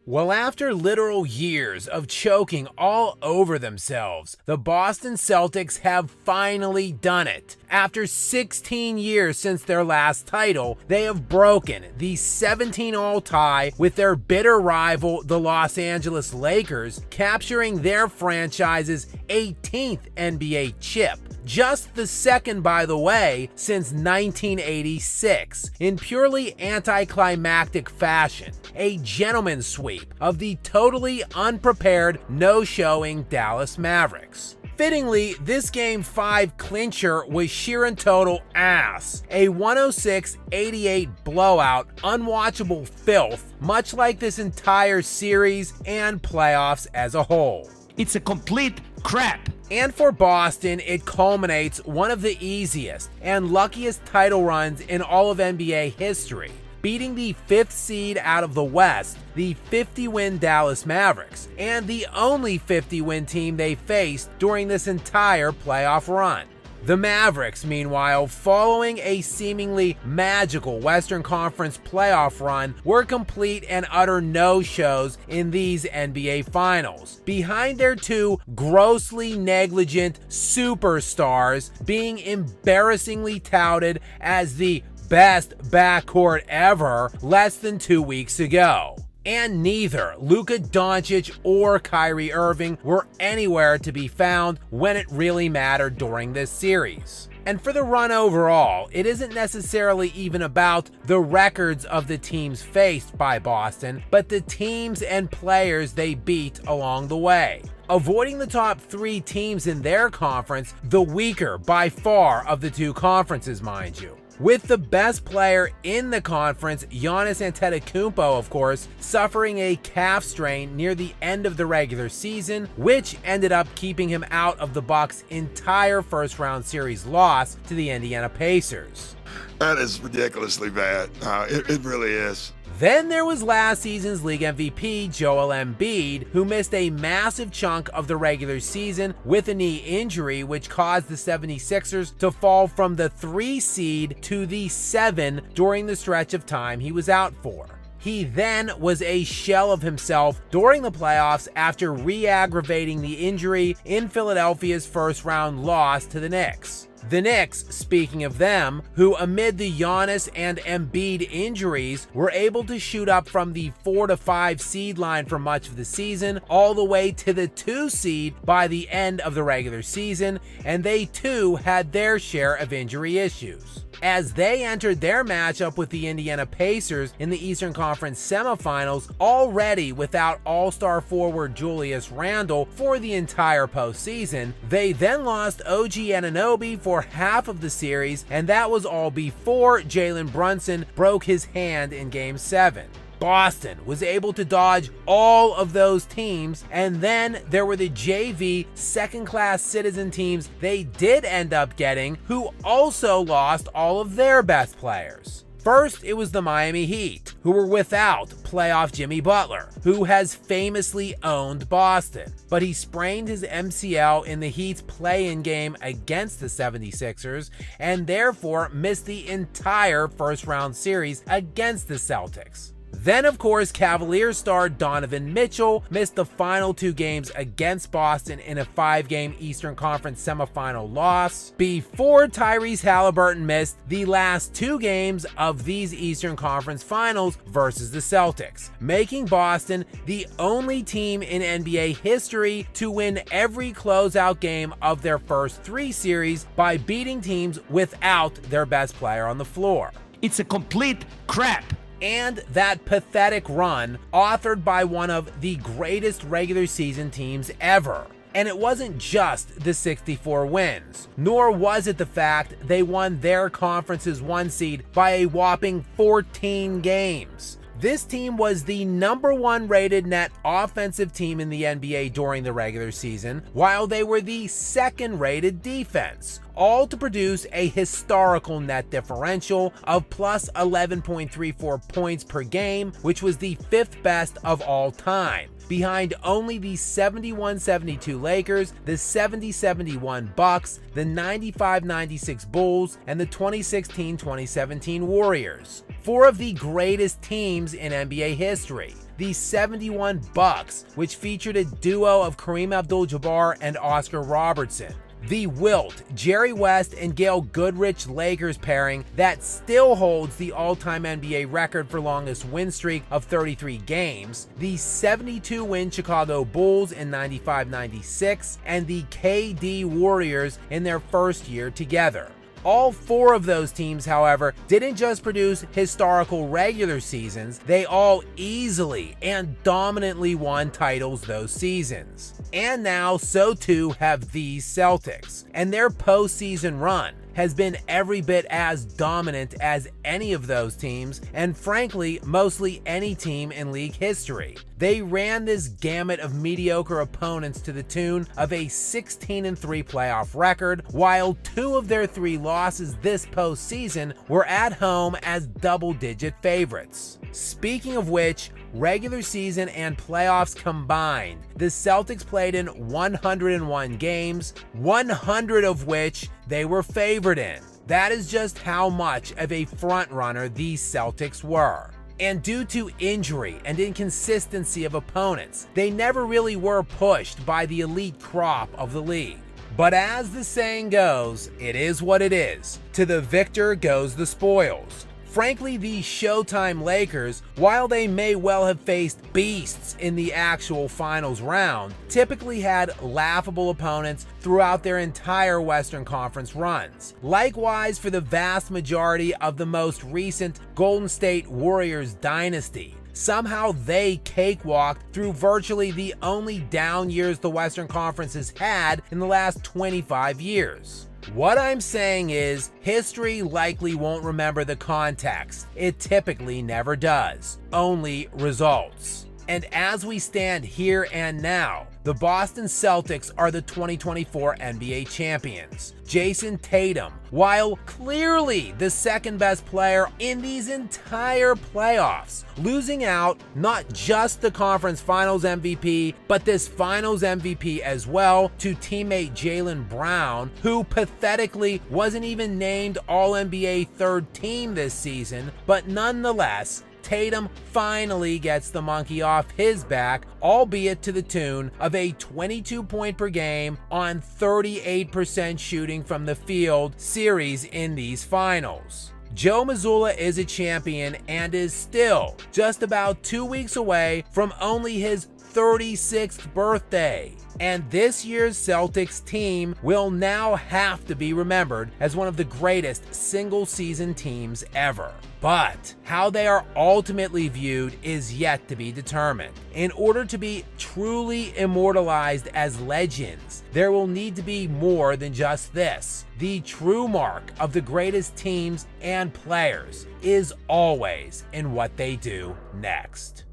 Well, after literal years of choking all over themselves, the Boston Celtics have finally done it. After 16 years since their last title, they have broken the 17-all tie with their bitter rival, the Los Angeles Lakers, capturing their franchise's 18th NBA chip. Just the second, by the way, since 1986, in purely anticlimactic fashion, a gentleman's sweep of the totally unprepared, no-showing Dallas Mavericks. Fittingly, this Game 5 clincher was sheer and total ass. A 106-88 blowout, unwatchable filth, much like this entire series and playoffs as a whole. It's a complete crap. And for Boston, it culminates one of the easiest and luckiest title runs in all of NBA history, beating the 5th seed out of the West, the 50-win Dallas Mavericks, and the only 50-win team they faced during this entire playoff run. The Mavericks, meanwhile, following a seemingly magical Western Conference playoff run, were complete and utter no-shows in these NBA Finals, behind their two grossly negligent superstars being embarrassingly touted as the best backcourt ever less than 2 weeks ago. And neither Luka Doncic or Kyrie Irving were anywhere to be found when it really mattered during this series. And for the run overall, it isn't necessarily even about the records of the teams faced by Boston, but the teams and players they beat along the way. Avoiding the top 3 teams in their conference, the weaker by far of the two conferences, mind you. With the best player in the conference, Giannis Antetokounmpo, of course, suffering a calf strain near the end of the regular season, which ended up keeping him out of the Bucks' entire first-round series loss to the Indiana Pacers. That is ridiculously bad. It really is. Then there was last season's league MVP, Joel Embiid, who missed a massive chunk of the regular season with a knee injury, which caused the 76ers to fall from the 3 seed to the 7 during the stretch of time he was out for. He then was a shell of himself during the playoffs after re-aggravating the injury in Philadelphia's first-round loss to the Knicks. The Knicks, speaking of them, who amid the Giannis and Embiid injuries were able to shoot up from the 4 to 5 seed line for much of the season all the way to the 2 seed by the end of the regular season, and they too had their share of injury issues. As they entered their matchup with the Indiana Pacers in the Eastern Conference semifinals, already without all-star forward Julius Randle for the entire postseason, they then lost OG Anunoby for half of the series, and that was all before Jalen Brunson broke his hand in Game 7. Boston was able to dodge all of those teams, and then there were the JV second-class citizen teams they did end up getting, who also lost all of their best players. First, it was the Miami Heat, who were without playoff Jimmy Butler, who has famously owned Boston, but he sprained his MCL in the Heat's play-in game against the 76ers, and therefore missed the entire first-round series against the Celtics. Then, of course, Cavaliers star Donovan Mitchell missed the final 2 games against Boston in a 5-game Eastern Conference semifinal loss, before Tyrese Halliburton missed the last 2 games of these Eastern Conference finals versus the Celtics, making Boston the only team in NBA history to win every closeout game of their first 3 series by beating teams without their best player on the floor. It's a complete crap. And that pathetic run, authored by one of the greatest regular season teams ever. And it wasn't just the 64 wins, nor was it the fact they won their conference's 1 seed by a whopping 14 games. This team was the number 1 rated net offensive team in the NBA during the regular season, while they were the 2nd rated defense, all to produce a historical net differential of plus 11.34 points per game, which was the 5th best of all time, behind only the 71-72 Lakers, the 70-71 Bucks, the 95-96 Bulls, and the 2016-2017 Warriors. 4 of the greatest teams in NBA history. the 71 Bucks, which featured a duo of Kareem Abdul-Jabbar and Oscar Robertson, the Wilt, Jerry West, and Gail Goodrich Lakers pairing that still holds the all-time NBA record for longest win streak of 33 games, the 72-win Chicago Bulls in 95-96, and the KD Warriors in their first year together. All four of those teams, however, didn't just produce historical regular seasons, they all easily and dominantly won titles those seasons. And now, so too have these Celtics, and their postseason run has been every bit as dominant as any of those teams, and frankly, mostly any team in league history. They ran this gamut of mediocre opponents to the tune of a 16-3 playoff record, while 2 of their 3 losses this postseason were at home as double-digit favorites. Speaking of which, regular season and playoffs combined, the Celtics played in 101 games, 100 of which they were favored in. That is just how much of a frontrunner these Celtics were. And due to injury and inconsistency of opponents, they never really were pushed by the elite crop of the league. But as the saying goes, it is what it is. To the victor goes the spoils. Frankly, the Showtime Lakers, while they may well have faced beasts in the actual finals round, typically had laughable opponents throughout their entire Western Conference runs. Likewise for the vast majority of the most recent Golden State Warriors dynasty. Somehow they cakewalked through virtually the only down years the Western Conference has had in the last 25 years. What I'm saying is, history likely won't remember the context. It typically never does. Only results. And as we stand here and now, the Boston Celtics are the 2024 NBA champions. Jason Tatum, while clearly the second best player in these entire playoffs, losing out not just the conference finals MVP, but this finals MVP as well to teammate Jaylen Brown, who pathetically wasn't even named All-NBA third team this season, but nonetheless, Tatum finally gets the monkey off his back, albeit to the tune of a 22-point per game on 38% shooting from the field series in these finals. Joe Mazzulla is a champion and is still just about 2 weeks away from only his 36th birthday. And this year's Celtics team will now have to be remembered as one of the greatest single-season teams ever. But how they are ultimately viewed is yet to be determined. In order to be truly immortalized as legends, there will need to be more than just this. The true mark of the greatest teams and players is always in what they do next.